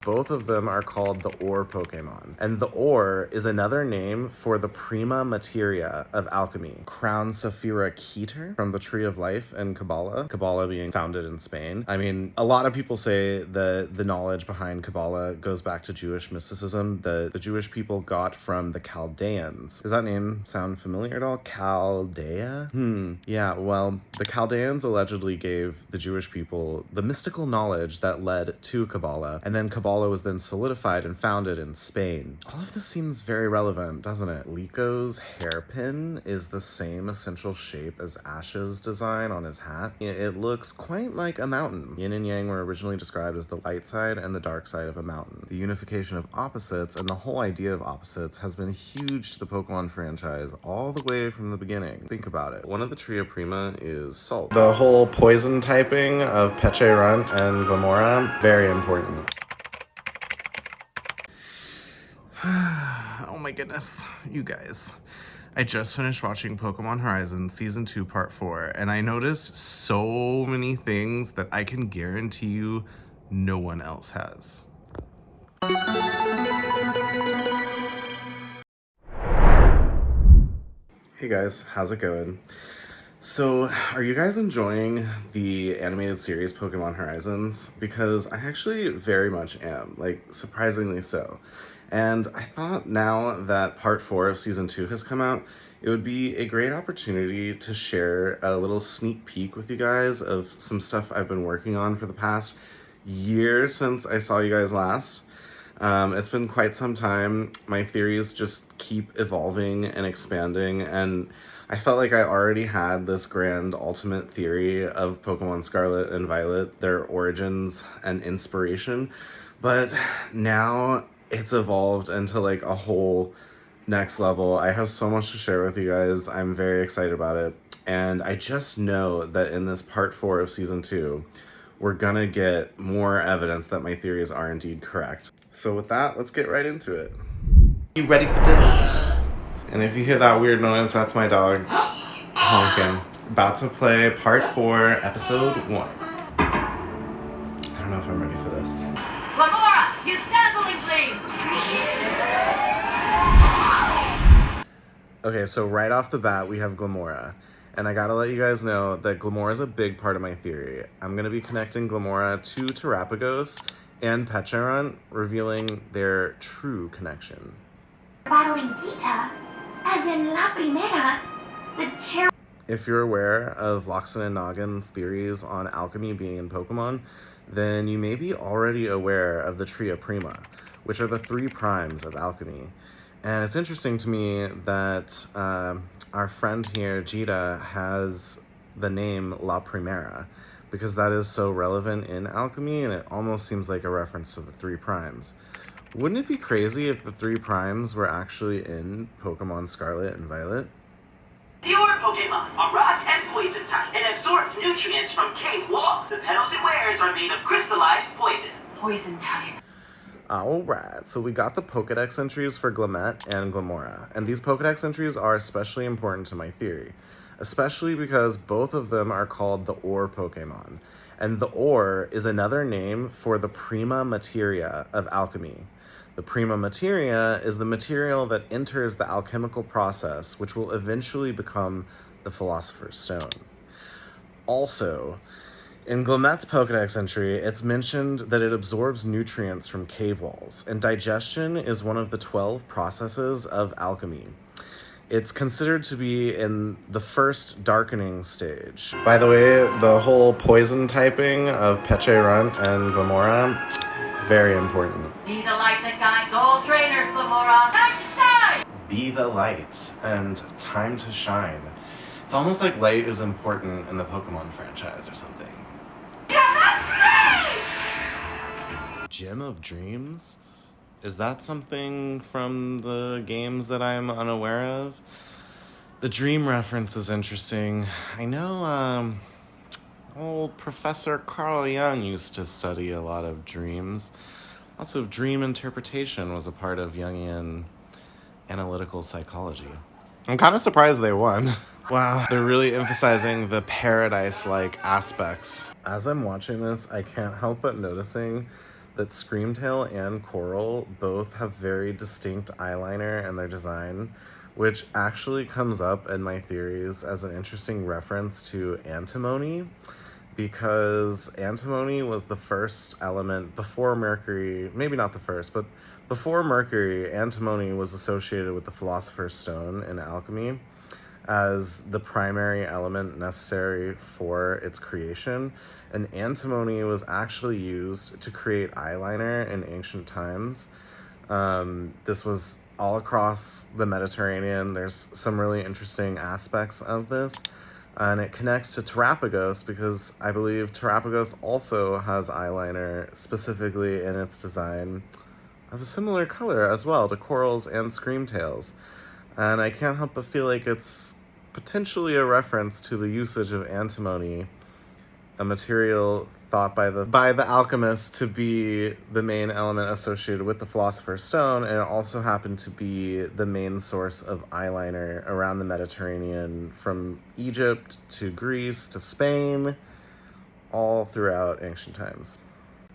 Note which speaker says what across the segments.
Speaker 1: Both of them are called the ore Pokemon. And the ore is another name for the Prima Materia of alchemy. Crown Saphira Keter from the Tree of Life in Kabbalah. Kabbalah being founded in Spain. I mean, a lot of people say that the knowledge behind Kabbalah goes back to Jewish mysticism that the Jewish people got from the Chaldeans. Does that name sound familiar at all? Chaldea? Yeah, well, the Chaldeans allegedly gave the Jewish people the mystical knowledge that led to Kabbalah, and then Kabbalah was then solidified and founded in Spain. All of this seems very relevant, doesn't it? Lico's hairpin is the same essential shape as Ash's design on his hat. It looks quite like a mountain. Yin and Yang were originally described as the light side and the dark side of a mountain. The unification of opposites and the whole idea of opposites has been huge to the Pokemon franchise all the way from the beginning. Think about it. One of the Tria Prima is salt. The whole poison typing of Pecharunt and Glimmora, very important. Oh my goodness, you guys. I just finished watching Pokemon Horizon Season 2 Part 4, and I noticed so many things that I can guarantee you no one else has. Hey guys, how's it going? So, are you guys enjoying the animated series Pokemon Horizons? Because I actually very much am, like, surprisingly so. And I thought now that part 4 of season 2 has come out, it would be a great opportunity to share a little sneak peek with you guys of some stuff I've been working on for the past year since I saw you guys last. It's been quite some time. My theories just keep evolving and expanding, and I felt like I already had this grand ultimate theory of Pokemon Scarlet and Violet, their origins and inspiration, but now it's evolved into like a whole next level. I have so much to share with you guys. I'm very excited about it. And I just know that in this part 4 of season 2, we're gonna get more evidence that my theories are indeed correct. So with that, let's get right into it. You ready for this? And if you hear that weird noise, that's my dog honking. About to play part 4, episode 1. I don't know if I'm ready for this.
Speaker 2: Glimmora, use dazzling gleam!
Speaker 1: Okay, so right off the bat, we have Glimmora. And I gotta let you guys know that Glimmora is a big part of my theory. I'm gonna be connecting Glimmora to Terapagos and Pecharunt, revealing their true connection.
Speaker 2: Battling Gita, as in La Primera, the
Speaker 1: If you're aware of Loxton and Noggin's theories on alchemy being in Pokemon, then you may be already aware of the Tria Prima, which are the 3 primes of alchemy. And it's interesting to me that our friend here, Jita, has the name La Primera, because that is so relevant in alchemy, and it almost seems like a reference to the 3 primes. Wouldn't it be crazy if the 3 primes were actually in Pokemon Scarlet and Violet?
Speaker 3: The ore Pokemon are rock and poison type and absorbs nutrients from cave walls. The petals it wears are made of crystallized poison.
Speaker 2: poison type.
Speaker 1: Alright, so we got the Pokedex entries for Glimmet and Glimmora, and these Pokedex entries are especially important to my theory, especially because both of them are called the ore Pokemon, and the ore is another name for the Prima Materia of alchemy. The Prima Materia is the material that enters the alchemical process, which will eventually become the Philosopher's Stone. Also, in Glimmet's Pokedex entry, it's mentioned that it absorbs nutrients from cave walls, and digestion is one of the 12 processes of alchemy. It's considered to be in the first darkening stage. By the way, the whole poison typing of Pecharunt and Glimmora, very important.
Speaker 2: Be the light that guides all trainers, Glimmora. Time to shine!
Speaker 1: Be the light and time to shine. It's almost like light is important in the Pokemon franchise or something. Gem of Dreams? Is that something from the games that I'm unaware of? The dream reference is interesting. I know, old Professor Carl Jung used to study a lot of dreams. Lots of dream interpretation was a part of Jungian analytical psychology. I'm kind of surprised they won. Wow, they're really emphasizing the paradise-like aspects. As I'm watching this, I can't help but noticing that Screamtail and Coral both have very distinct eyeliner in their design, which actually comes up in my theories as an interesting reference to antimony, because antimony was the first element before Mercury, maybe not the first, but before Mercury, antimony was associated with the Philosopher's Stone in alchemy as the primary element necessary for its creation. And antimony was actually used to create eyeliner in ancient times. This was all across the Mediterranean. There's some really interesting aspects of this. And it connects to Terapagos because I believe Terapagos also has eyeliner specifically in its design of a similar color as well to Coral's and Screamtail's. And I can't help but feel like it's potentially a reference to the usage of antimony, a material thought by the alchemists to be the main element associated with the Philosopher's Stone, and it also happened to be the main source of eyeliner around the Mediterranean from Egypt to Greece to Spain, all throughout ancient times.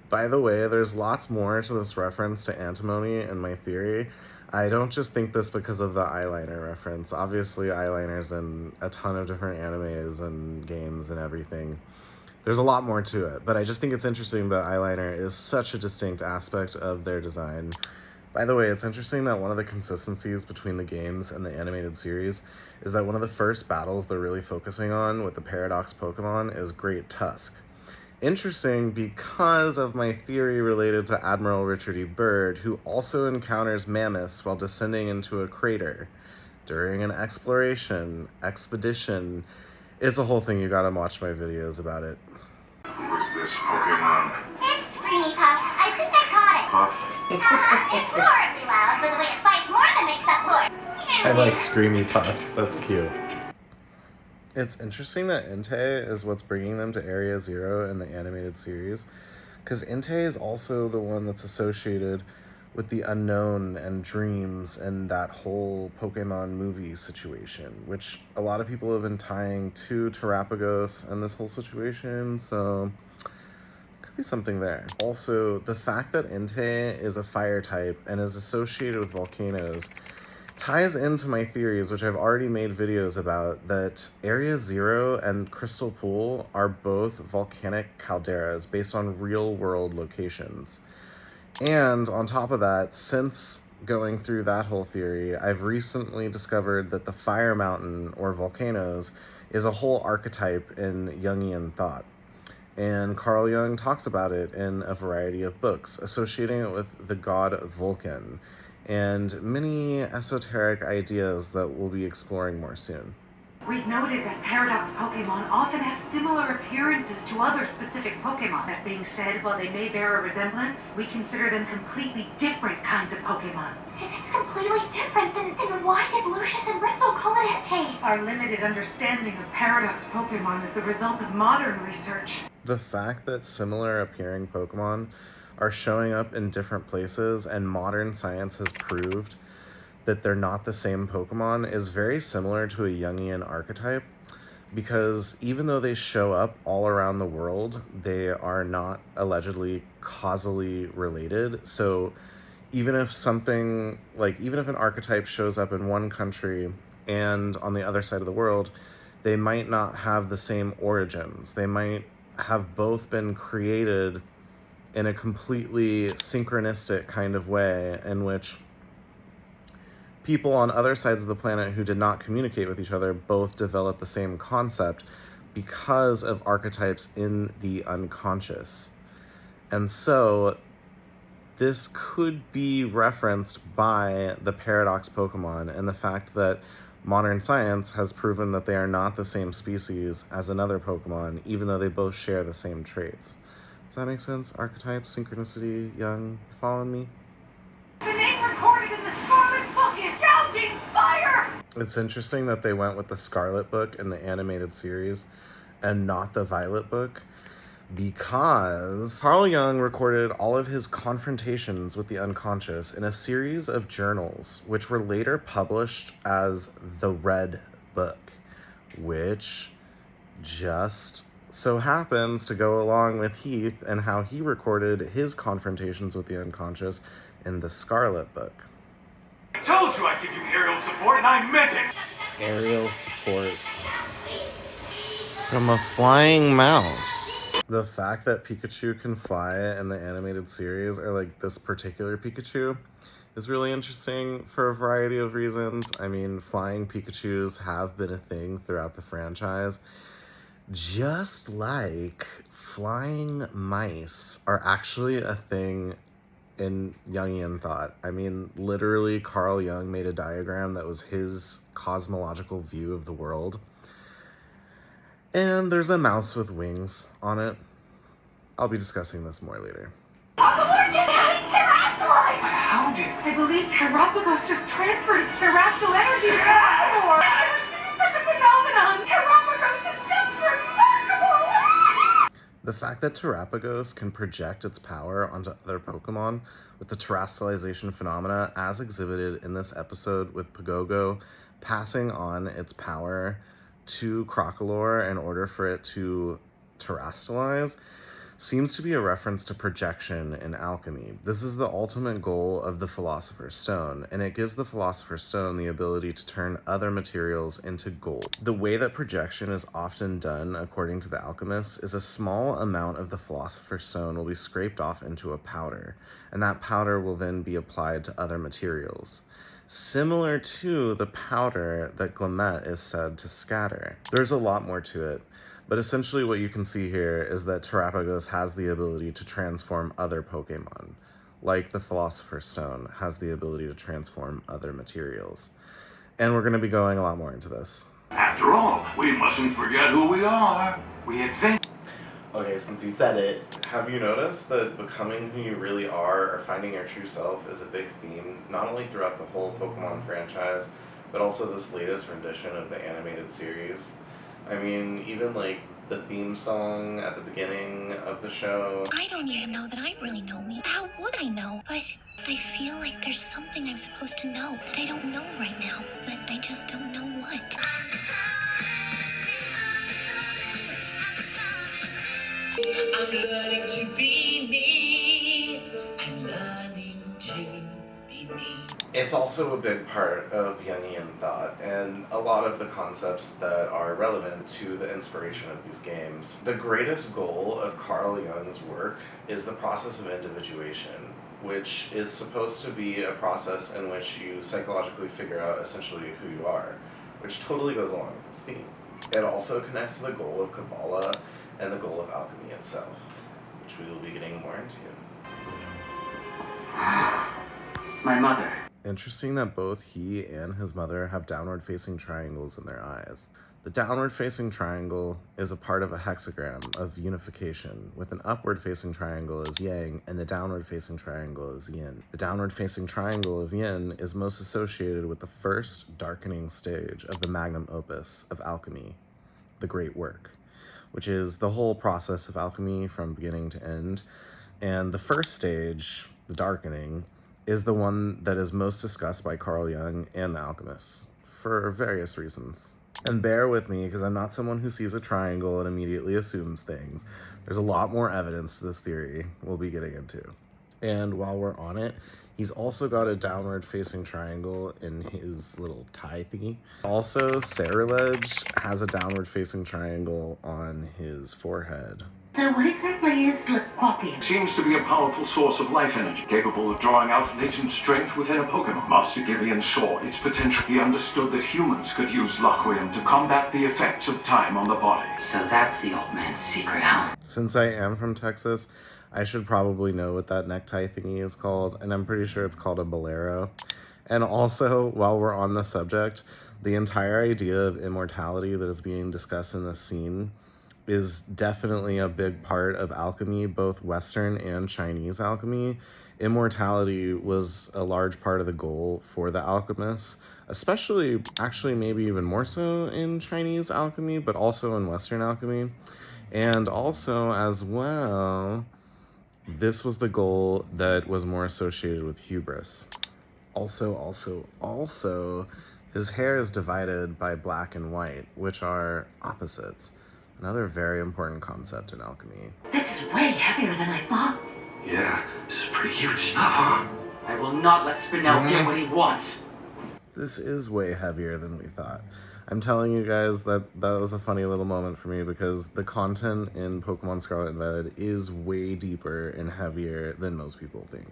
Speaker 1: By the way, there's lots more to this reference to antimony in my theory. I don't just think this because of the eyeliner reference. Obviously, eyeliner's in a ton of different animes and games and everything. There's a lot more to it, but I just think it's interesting that eyeliner is such a distinct aspect of their design. By the way, it's interesting that one of the consistencies between the games and the animated series is that one of the first battles they're really focusing on with the Paradox Pokemon is Great Tusk. Interesting because of my theory related to Admiral Richard E. Byrd, who also encounters mammoths while descending into a crater during an expedition. It's a whole thing. You gotta watch my videos about it.
Speaker 4: Who is this Pokemon?
Speaker 5: It's Screamy Puff. I think I caught it.
Speaker 4: Puff?
Speaker 5: It's horribly loud, but the way it fights more than makes up for it.
Speaker 1: I like Screamy Puff. That's cute. It's interesting that Entei is what's bringing them to Area Zero in the animated series, because Entei is also the one that's associated with the unknown and dreams and that whole Pokemon movie situation, which a lot of people have been tying to Terapagos and this whole situation, so could be something there. Also, the fact that Entei is a fire type and is associated with volcanoes ties into my theories, which I've already made videos about, that Area Zero and Crystal Pool are both volcanic calderas based on real-world locations. And on top of that, since going through that whole theory, I've recently discovered that the Fire Mountain, or volcanoes, is a whole archetype in Jungian thought. And Carl Jung talks about it in a variety of books, associating it with the god Vulcan, and many esoteric ideas that we'll be exploring more soon.
Speaker 6: We've noted that Paradox Pokémon often have similar appearances to other specific Pokémon. That being said, while they may bear a resemblance, we consider them completely different kinds of Pokémon.
Speaker 5: If it's completely different, then why did Lucius and Bristol call it Entei?
Speaker 6: Our limited understanding of Paradox Pokémon is the result of modern research.
Speaker 1: The fact that similar appearing Pokemon are showing up in different places and modern science has proved that they're not the same Pokemon is very similar to a Jungian archetype, because even though they show up all around the world, they are not allegedly causally related. So even if an archetype shows up in one country and on the other side of the world, they might not have the same origins. They might have both been created in a completely synchronistic kind of way in which people on other sides of the planet who did not communicate with each other both developed the same concept because of archetypes in the unconscious. And so this could be referenced by the Paradox Pokemon and the fact that modern science has proven that they are not the same species as another Pokemon, even though they both share the same traits. Does that make sense? Archetypes, synchronicity, Jung, following me?
Speaker 6: The name recorded in the Scarlet Book is Gouging Fire!
Speaker 1: It's interesting that they went with the Scarlet Book in the animated series and not the Violet Book, because Carl Jung recorded all of his confrontations with the unconscious in a series of journals, which were later published as the Red Book, which just so happens to go along with Heath and how he recorded his confrontations with the unconscious in the Scarlet Book.
Speaker 4: I told you I'd give you aerial support, and I meant it!
Speaker 1: Aerial support from a flying mouse. The fact that Pikachu can fly in the animated series, or like this particular Pikachu, is really interesting for a variety of reasons. I mean, flying Pikachus have been a thing throughout the franchise, just like flying mice are actually a thing in Jungian thought. I mean, literally, Carl Jung made a diagram that was his cosmological view of the world. And there's a mouse with wings on it. I'll be discussing this more later.
Speaker 5: Pokemon just got terrestrialized!
Speaker 4: How did...
Speaker 6: I believe Terapagos just transferred terrestrial energy to Terapagos. I've never seen such a phenomenon. Terapagos is just remarkable.
Speaker 1: The fact that Terapagos can project its power onto other Pokemon with the terrestrialization phenomena as exhibited in this episode, with Pagogo passing on its power to Crocolore in order for it to terrestrialize, seems to be a reference to projection in alchemy. This is the ultimate goal of the Philosopher's Stone, and it gives the Philosopher's Stone the ability to turn other materials into gold. The way that projection is often done, according to the alchemists, is a small amount of the Philosopher's Stone will be scraped off into a powder, and that powder will then be applied to other materials, similar to the powder that Glimmet is said to scatter. There's a lot more to it, but essentially what you can see here is that Terapagos has the ability to transform other Pokemon, like the Philosopher's Stone has the ability to transform other materials. And we're going to be going a lot more into this.
Speaker 4: After all, we mustn't forget who we are. We advent...
Speaker 1: Okay, since you said it, have you noticed that becoming who you really are or finding your true self is a big theme, not only throughout the whole Pokemon franchise, but also this latest rendition of the animated series? I mean, even like the theme song at the beginning of the show.
Speaker 5: I don't even know that I really know me. How would I know? But I feel like there's something I'm supposed to know that I don't know right now, but I just don't know what.
Speaker 7: I'm learning to be me. I'm learning to be me.
Speaker 1: It's also a big part of Jungian thought, and a lot of the concepts that are relevant to the inspiration of these games. The greatest goal of Carl Jung's work is the process of individuation, which is supposed to be a process in which you psychologically figure out essentially who you are, which totally goes along with this theme. It also connects to the goal of Kabbalah and the goal of alchemy itself, which we will be getting more into.
Speaker 3: My mother.
Speaker 1: Interesting that both he and his mother have downward-facing triangles in their eyes. The downward-facing triangle is a part of a hexagram of unification, with an upward-facing triangle as yang and the downward-facing triangle as yin. The downward-facing triangle of yin is most associated with the first darkening stage of the Magnum Opus of alchemy, the Great Work, which is the whole process of alchemy from beginning to end. And the first stage, the darkening, is the one that is most discussed by Carl Jung and the alchemists, for various reasons. And bear with me, because I'm not someone who sees a triangle and immediately assumes things. There's a lot more evidence to this theory we'll be getting into. And while we're on it, he's also got a downward-facing triangle in his little tie thingy. Also, Cerulege has a downward-facing triangle on his forehead.
Speaker 6: So what exactly is Liquapian?
Speaker 4: Seems to be a powerful source of life energy, capable of drawing out latent strength within a Pokemon. Master Gillian saw its potential. He understood that humans could use Laqueum to combat the effects of time on the body.
Speaker 3: So that's the old man's secret, huh?
Speaker 1: Since I am from Texas, I should probably know what that necktie thingy is called, and I'm pretty sure it's called a bolero. And also, while we're on the subject, the entire idea of immortality that is being discussed in this scene is definitely a big part of alchemy, both Western and Chinese alchemy. Immortality was a large part of the goal for the alchemists, especially, actually maybe even more so in Chinese alchemy, but also in Western alchemy. And also, as well, this was the goal that was more associated with hubris. Also, his hair is divided by black and white, which are opposites. Another very important concept in alchemy.
Speaker 6: This is way heavier than I thought.
Speaker 4: Yeah, this is pretty huge stuff, huh?
Speaker 3: I will not let Spinel get what he wants.
Speaker 1: This is way heavier than we thought. I'm telling you guys that was a funny little moment for me because the content in Pokemon Scarlet and Violet is way deeper and heavier than most people think.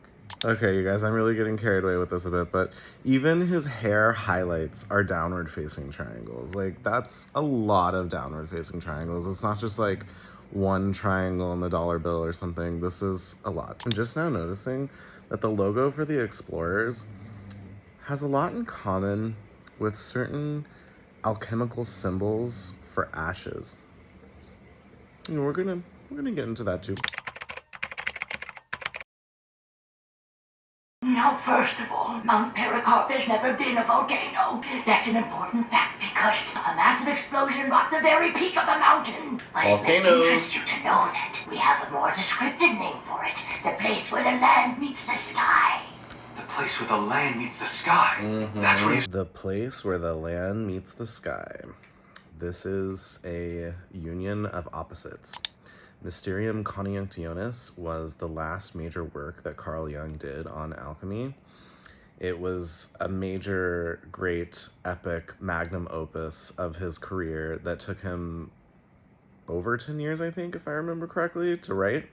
Speaker 1: Okay, you guys, I'm really getting carried away with this a bit, but even his hair highlights are downward facing triangles. Like, that's a lot of downward facing triangles. It's not just like one triangle in the dollar bill or something. This is a lot. I'm just now noticing that the logo for the Explorers has a lot in common with certain alchemical symbols for ashes. And we're gonna get into that too.
Speaker 8: Now, first of all, Mount Pericarp has never been a volcano. That's an important fact because a massive explosion rocked the very peak of the mountain. But it may
Speaker 1: Volcanoes.
Speaker 8: interest you to know that we have a more descriptive name for it. The place where the land meets the sky.
Speaker 4: The place where the land meets the sky. That's where you...
Speaker 1: The place where the land meets the sky. This is a union of opposites. Mysterium Conjunctionis was the last major work that Carl Jung did on alchemy. It was a major, great, epic magnum opus of his career that took him over 10 years, I think, if I remember correctly, to write.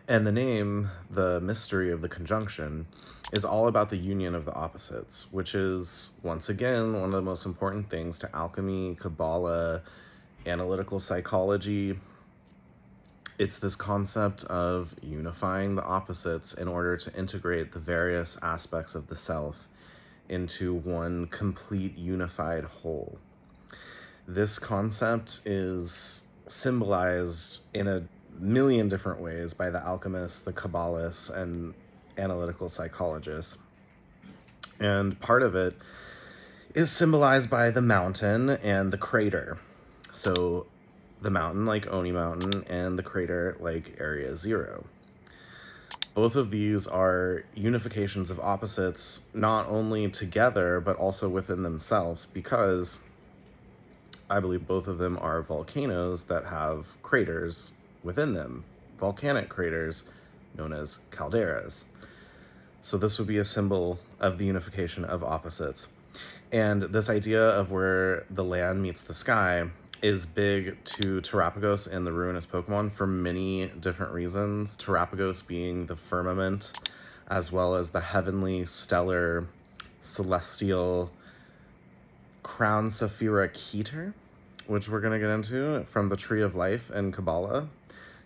Speaker 1: And the name, The Mystery of the Conjunction, is all about the union of the opposites, which is, once again, one of the most important things to alchemy, Kabbalah, analytical psychology. It's this concept of unifying the opposites in order to integrate the various aspects of the self into one complete unified whole. This concept is symbolized in a million different ways by the alchemists, the Kabbalists, and analytical psychologists. And part of it is symbolized by the mountain and the crater. So the mountain like Oni Mountain and the crater like Area Zero. Both of these are unifications of opposites, not only together, but also within themselves, because I believe both of them are volcanoes that have craters within them, volcanic craters known as calderas. So this would be a symbol of the unification of opposites. And this idea of where the land meets the sky is big to Terapagos and the Ruinous Pokemon for many different reasons. Terapagos being the firmament, as well as the heavenly, stellar, celestial crown Saphira Keter, which we're going to get into from the Tree of Life in Kabbalah.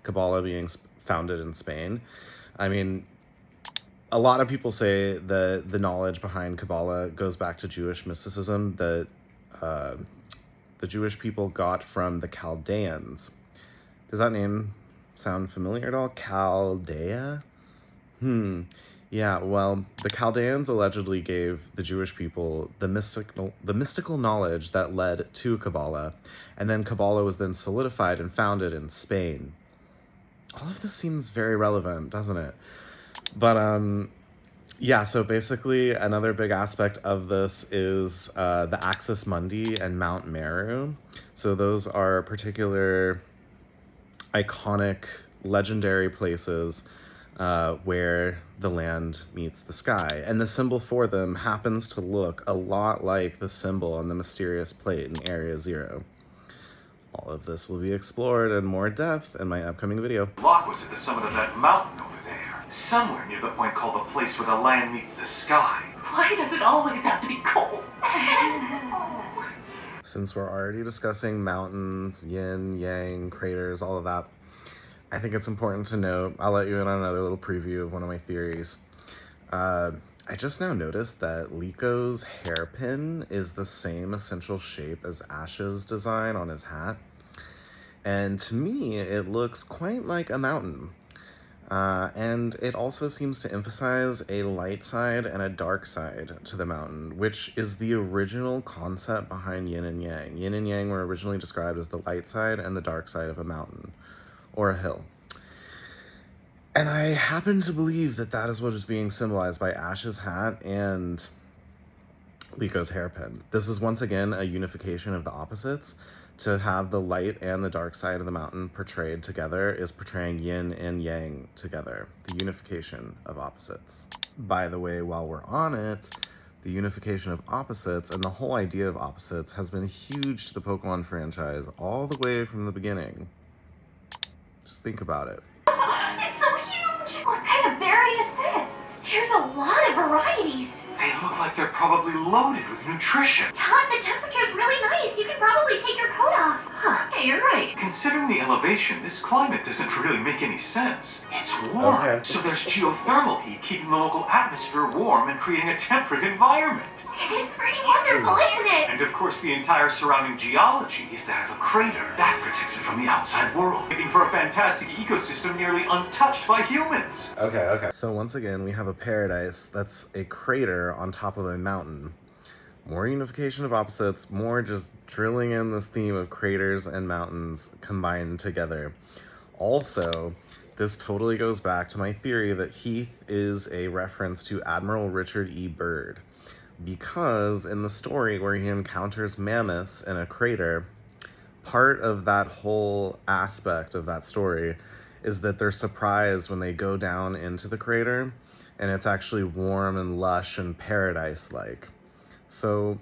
Speaker 1: Kabbalah being founded in Spain. I mean, a lot of people say that the knowledge behind Kabbalah goes back to Jewish mysticism that the Jewish people got from the Chaldeans. Does that name sound familiar at all? Chaldea? Yeah, well, the Chaldeans allegedly gave the Jewish people the mystical knowledge that led to Kabbalah, and then Kabbalah was then solidified and founded in Spain. All of this seems very relevant, doesn't it? But, yeah, so basically another big aspect of this is the Axis Mundi and Mount Meru. So those are particular iconic, legendary places where the land meets the sky. And the symbol for them happens to look a lot like the symbol on the mysterious plate in Area Zero. All of this will be explored in more depth in my upcoming video.
Speaker 4: Locke was at the summit of that mountain over there, somewhere near the point called the place where the land meets the sky.
Speaker 8: Why does it always have to be cold?
Speaker 1: Since we're already discussing mountains, yin, yang, craters, all of that, I think it's important to note, I'll let you in on another little preview of one of my theories. I just now noticed that Lico's hairpin is the same essential shape as Ash's design on his hat. And to me, it looks quite like a mountain. And it also seems to emphasize a light side and a dark side to the mountain, which is the original concept behind yin and yang. Yin and yang were originally described as the light side and the dark side of a mountain or a hill. And I happen to believe that that is what is being symbolized by Ash's hat and Lico's hairpin. This is once again a unification of the opposites. To have the light and the dark side of the mountain portrayed together is portraying yin and yang together, the unification of opposites. By the way, while we're on it, the unification of opposites and the whole idea of opposites has been huge to the Pokemon franchise all the way from the beginning. Just think about it.
Speaker 5: It's so huge! What kind of berry is this? There's a lot of varieties.
Speaker 4: They look like they're probably loaded with nutrition.
Speaker 5: God, the temperature's really nice. You can probably take your coat off.
Speaker 6: Huh, hey, you're right.
Speaker 4: Considering the elevation, this climate doesn't really make any sense. It's warm,
Speaker 1: Okay.
Speaker 4: so there's geothermal heat keeping the local atmosphere warm and creating a temperate environment.
Speaker 5: It's pretty wonderful, isn't it?
Speaker 4: And of course, the entire surrounding geology is that of a crater. That protects it from the outside world, making for a fantastic ecosystem nearly untouched by humans.
Speaker 1: Okay. So once again, we have a paradise that's a crater on top of a mountain. More unification of opposites, more just drilling in this theme of craters and mountains combined together. Also, this totally goes back to my theory that Heath is a reference to Admiral Richard E. Byrd, because in the story where he encounters mammoths in a crater, part of that whole aspect of that story is that they're surprised when they go down into the crater and it's actually warm and lush and paradise-like. So,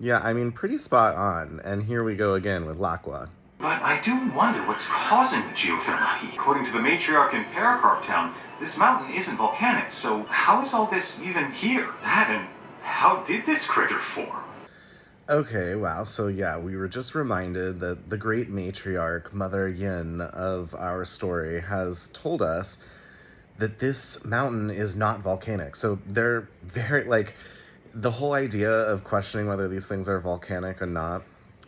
Speaker 1: yeah, I mean, pretty spot on. And here we go again with Laqua.
Speaker 4: But I do wonder what's causing the geothermal heat. According to the matriarch in Paracarp Town, this mountain isn't volcanic, so how is all this even here? That and how did this crater form?
Speaker 1: Okay, wow, so yeah, we were just reminded that the great matriarch, Mother Yin of our story, has told us that this mountain is not volcanic. So they're very, like, the whole idea of questioning whether these things are volcanic or not,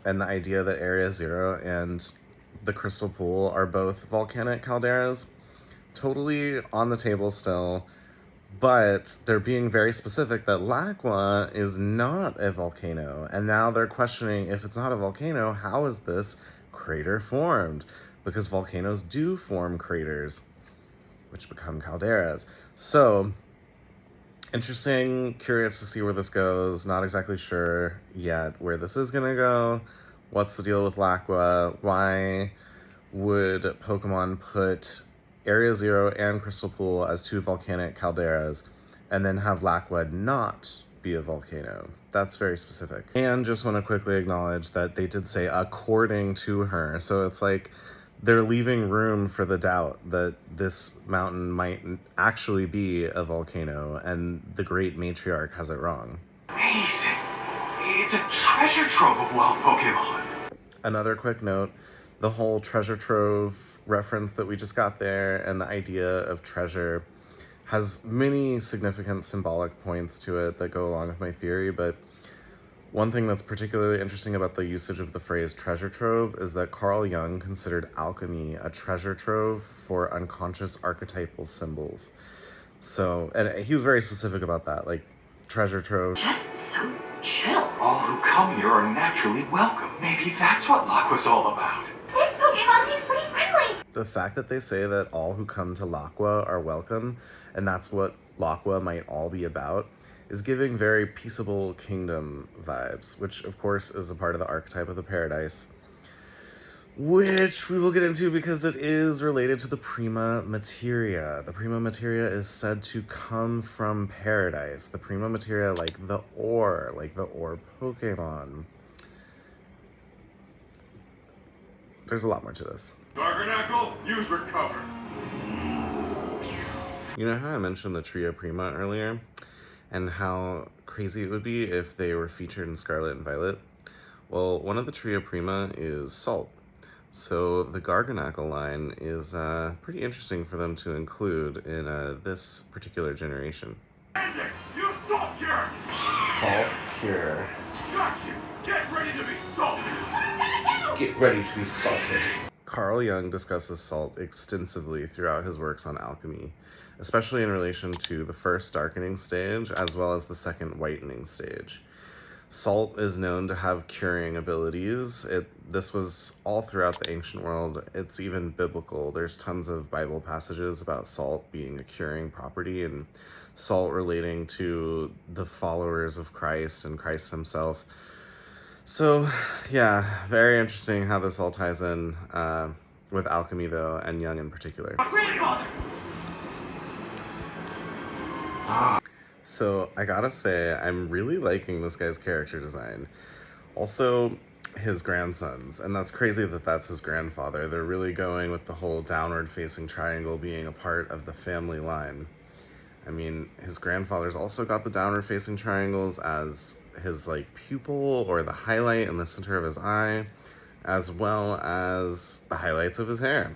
Speaker 1: and the idea that Area Zero and the Crystal Pool are both volcanic calderas, totally on the table still, but they're being very specific that Laqua is not a volcano, and now they're questioning, if it's not a volcano, how is this crater formed? Because volcanoes do form craters, which become calderas. So, interesting, curious to see where this goes. Not exactly sure yet where this is gonna go. What's the deal with Laqua? Why would Pokemon put Area Zero and Crystal Pool as two volcanic calderas and then have Laqua not be a volcano? That's very specific. And just want to quickly acknowledge that they did say according to her. So it's like they're leaving room for the doubt that this mountain might actually be a volcano and the great matriarch has it wrong.
Speaker 4: Amazing! It's a treasure trove of wild Pokemon!
Speaker 1: Another quick note, the whole treasure trove reference that we just got there and the idea of treasure has many significant symbolic points to it that go along with my theory, but one thing that's particularly interesting about the usage of the phrase treasure trove is that Carl Jung considered alchemy a treasure trove for unconscious archetypal symbols. So, and he was very specific about that, like treasure trove.
Speaker 6: Just so chill.
Speaker 4: All who come here are naturally welcome. Maybe that's what Laqua's all about.
Speaker 5: This Pokemon seems pretty friendly.
Speaker 1: The fact that they say that all who come to Laqua are welcome, and that's what Laqua might all be about, is giving very peaceable kingdom vibes, which of course is a part of the archetype of the paradise, which we will get into because it is related to the Prima Materia. The Prima Materia is said to come from paradise. The Prima Materia, like the ore Pokemon. There's a lot more to this.
Speaker 4: Garganackle, use recover.
Speaker 1: You know how I mentioned the Tria Prima earlier? And how crazy it would be if they were featured in Scarlet and Violet? Well, one of the Tria Prima is Salt. So the Garganackle line is pretty interesting for them to include in this particular generation.
Speaker 4: You salt cure!
Speaker 1: Salt Cure.
Speaker 4: Got you! Get ready to be salted!
Speaker 1: Get ready to be salted. Carl Jung discusses salt extensively throughout his works on alchemy, especially in relation to the first darkening stage as well as the second whitening stage. Salt is known to have curing abilities. This was all throughout the ancient world. It's even biblical. There's tons of Bible passages about salt being a curing property and salt relating to the followers of Christ and Christ himself. So, yeah, very interesting how this all ties in with alchemy, though, and Young in particular. So, I gotta say, I'm really liking this guy's character design. Also, his grandsons, and that's crazy that that's his grandfather. They're really going with the whole downward-facing triangle being a part of the family line. I mean, his grandfather's also got the downward-facing triangles as his, like, pupil or the highlight in the center of his eye, as well as the highlights of his hair.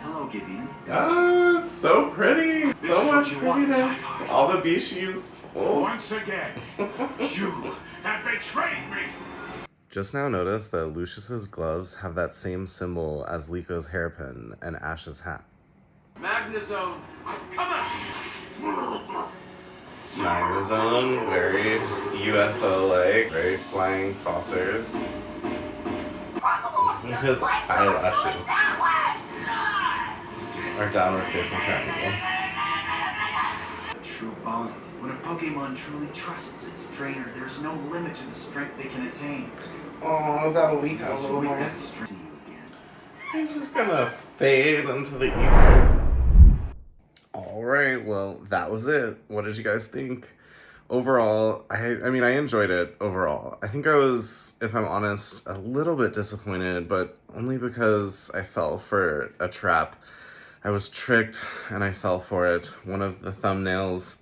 Speaker 9: Hello, Gideon.
Speaker 1: Oh, it's so pretty. So much prettiness. All the bishies. Oh.
Speaker 10: Once again, you have betrayed me.
Speaker 1: Just now noticed that Lucius's gloves have that same symbol as Lico's hairpin and Ash's hat.
Speaker 10: Magnezone, come on!
Speaker 1: Magnezone, very UFO-like, very flying saucers. His eyelashes are downward-facing triangle.
Speaker 9: A true bond. When a Pokemon truly trusts its trainer, there's no limit to the strength they can attain.
Speaker 1: Oh, is that what we have?
Speaker 9: So with that strength, see you again.
Speaker 1: I'm just gonna fade into the ether. Alright, well, that was it. What did you guys think? Overall, I mean, I enjoyed it overall. I think I was, if I'm honest, a little bit disappointed, but only because I fell for a trap. I was tricked, and I fell for it. One of the thumbnails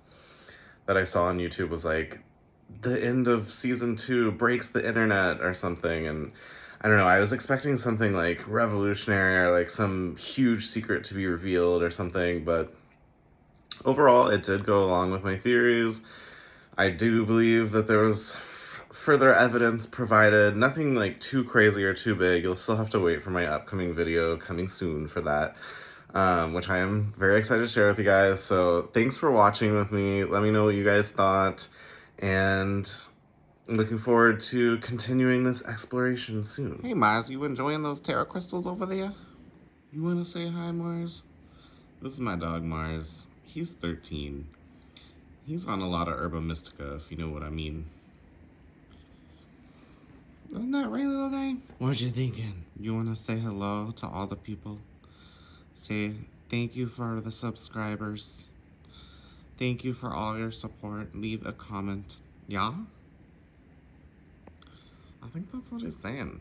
Speaker 1: that I saw on YouTube was like, the end of season 2 breaks the internet or something, and I don't know, I was expecting something like revolutionary or like some huge secret to be revealed or something, but overall it did go along with my theories. I do believe that there was further evidence provided, nothing like too crazy or too big. You'll still have to wait for my upcoming video coming soon for that. Which I am very excited to share with you guys. So thanks for watching with me. Let me know what you guys thought. And I'm looking forward to continuing this exploration soon. Hey Mars, you enjoying those Terra crystals over there? You want to say hi, Mars? This is my dog, Mars. He's 13. He's on a lot of Herba Mystica, if you know what I mean. Isn't that right, little guy? What you thinking? You want to say hello to all the people? Say thank you for the subscribers. Thank you for all your support. Leave a comment. Yeah? I think that's what he's saying.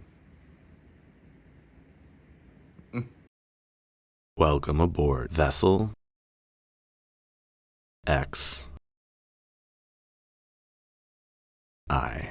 Speaker 1: Welcome aboard Vessel X I.